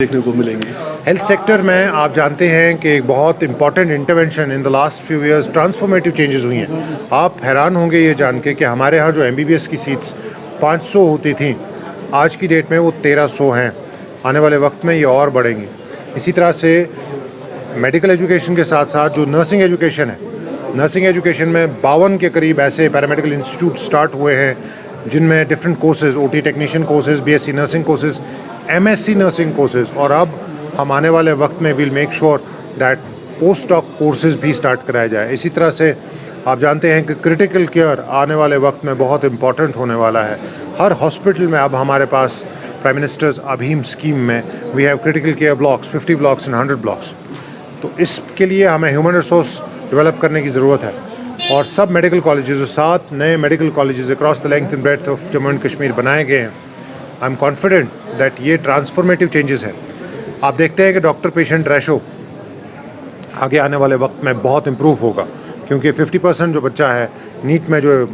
देखने को मिलेंगे। हेल्थ सेक्टर में आप जानते हैं कि एक बहुत important intervention in the last few years, transformative changes हुई हैं। आप हैरान होंगे ये जान के कि हमारे यहाँ जो MBBS की सीट्स 500 होती थी, आज की डेट में वो 1300 हैं। आने वाले वक्त में ये और बढ़ेंगी। इसी तरह से मेडिकल एजुकेशन के साथ साथ जो नर्सिंग एजुकेशन है, नर्सिंग एजुकेशन में 52 के करीब ऐसे पैरामेडिकल इंस्टीट्यूट स्टार्ट हुए हैं जिनमें different courses, OT technician courses, BSc nursing courses, MSc nursing courses, और अब हम आने वाले वक्त में will make sure that post doc courses भी स्टार्ट कराया जाए। इसी तरह से आप जानते हैं कि क्रिटिकल केयर आने वाले वक्त में बहुत इम्पॉर्टेंट होने वाला है। हर हॉस्पिटल में अब हमारे पास प्राइम मिनिस्टर्स अभीम स्कीम में we have critical care blocks, 50 blocks and 100 blocks. तो इसके लिए हमें ह्यूमन रिसोर्स डेवलप करने की ज़रूरत है और सब मेडिकल कॉलेजेस, 7 नए medical colleges across the length and breadth of Jammu and Kashmir बनाए गए हैं। आई एम कॉन्फिडेंट दैट ये ट्रांसफॉर्मेटिव चेंजेस है। आप देखते हैं कि डॉक्टर पेशेंट रेशो आगे आने वाले वक्त में बहुत इम्प्रूव होगा, क्योंकि 50% जो बच्चा है नीट में जो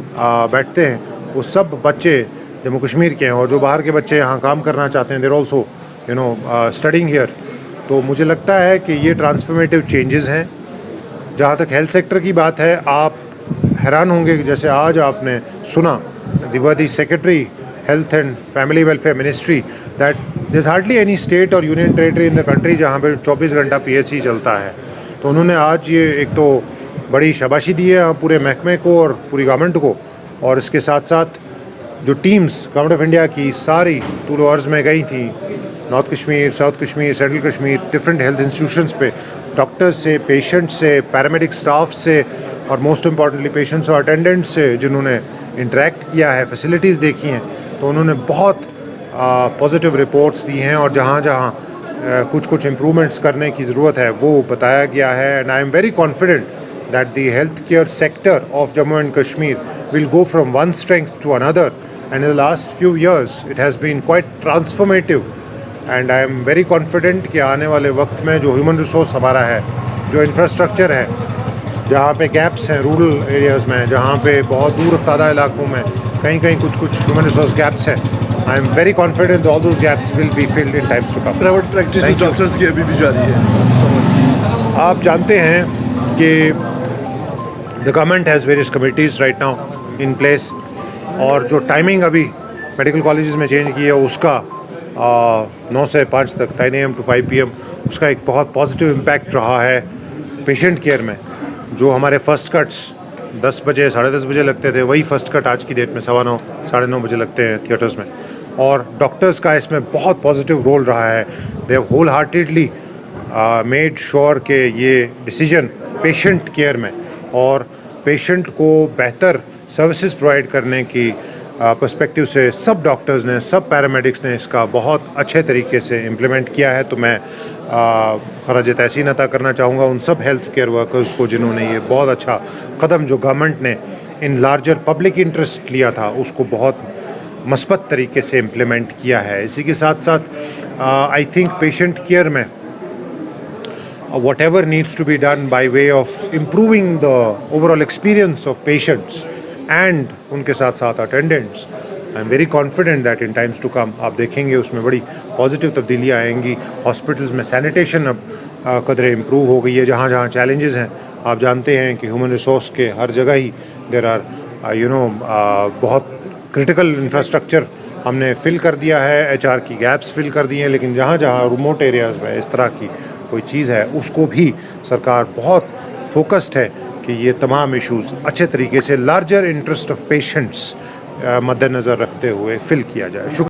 बैठते हैं वो सब बच्चे जम्मू कश्मीर के हैं, और जो बाहर के बच्चे यहाँ काम करना चाहते हैं देर ऑल्सो स्टडिंग हियर। तो मुझे लगता है कि ये ट्रांसफॉर्मेटिव चेंजेस हैं। जहाँ तक हेल्थ सेक्टर की बात है, आप हैरान होंगे कि जैसे आज आपने सुना the secretary health and family welfare ministry that there is hardly any state और union territory in the country जहाँ पे 24 घंटा PHC चलता है। तो उन्होंने आज ये एक तो बड़ी शाबाशी दी है पूरे महकमे को और पूरी गवर्नमेंट को, और इसके साथ साथ जो टीम्स गवर्नमेंट ऑफ इंडिया की सारी टूल अर्ज में गई थी, north Kashmir, south Kashmir, central Kashmir, different health institutions पे, डॉक्टर्स से, पेशेंट से, पैरामेडिक स्टाफ से, और मोस्ट इम्पॉर्टेंटली पेशेंट्स और अटेंडेंट्स से जिन्होंने इंटरेक्ट किया है, फैसिलिटीज़ देखी हैं, तो उन्होंने बहुत पॉजिटिव रिपोर्ट्स दी हैं, और जहाँ जहाँ कुछ इम्प्रूवमेंट्स करने की ज़रूरत है वो बताया गया है। And I am very confident that the health care sector of Jammu and Kashmir will go from one strength to another, and in the last few years it has been quite transformative. And I am very confident कि आने वाले वक्त में जो human resource हमारा है, जो infrastructure है, जहाँ पे गैप्स हैं रूरल एरियाज़ में, जहाँ पे बहुत दूर अफ्तादा इलाकों में कहीं कुछ ह्यूमन रिसोर्स गैप्स हैं, I am very confident all those gaps will be filled in times to come. Private practice doctors की अभी भी जारी है। आप जानते हैं कि the government has various committees right now in place, और जो टाइमिंग अभी मेडिकल कॉलेजेस में चेंज की है उसका 9 से 5 तक, 10 AM to 5 PM, उसका एक बहुत पॉजिटिव इम्पैक्ट रहा है पेशेंट केयर में। जो हमारे फ़र्स्ट कट्स 10 बजे, 10:30 बजे लगते थे, वही फ़र्स्ट कट आज की डेट में 9:15, 9:30 बजे लगते हैं थिएटर्स में, और डॉक्टर्स का इसमें बहुत पॉजिटिव रोल रहा है। They have wholeheartedly made sure कि ये डिसीजन पेशेंट केयर में और पेशेंट को बेहतर सर्विसेज प्रोवाइड करने की पर्सपेक्टिव से सब डॉक्टर्स ने, सब पैरामेडिक्स ने इसका बहुत अच्छे तरीके से इम्प्लीमेंट किया है। तो मैं खराज तहसीन अता करना चाहूँगा उन सब हेल्थ केयर वर्कर्स को जिन्होंने ये बहुत अच्छा कदम जो गवर्नमेंट ने इन लार्जर पब्लिक इंटरेस्ट लिया था उसको बहुत मस्बत तरीके से इम्प्लीमेंट किया है। इसी के साथ साथ आई थिंक पेशेंट केयर में whatever needs to be done by way of improving the overall experience of patients and उनके साथ साथ attendants, I am very confident that in times to come आप देखेंगे उसमें बड़ी पॉजिटिव तब्दीलियाँ आएंगी। हॉस्पिटल्स में सैनिटेशन अब कदरे इम्प्रूव हो गई है। जहाँ जहाँ चैलेंजेस हैं, आप जानते हैं कि ह्यूमन रिसोर्स के हर जगह ही देर आर बहुत क्रिटिकल इंफ्रास्ट्रक्चर हमने फिल कर दिया है, HR की गैप्स फिल कर दी हैं, लेकिन जहाँ जहाँ रिमोट एरियाज़ में इस तरह की कोई चीज़ है उसको भी सरकार बहुत फोकस्ड है कि ये तमाम इश्यूज़ अच्छे तरीके से लार्जर इंटरेस्ट ऑफ पेशेंट्स मद्देनज़र रखते हुए फिल किया जाए। शुक्रिया।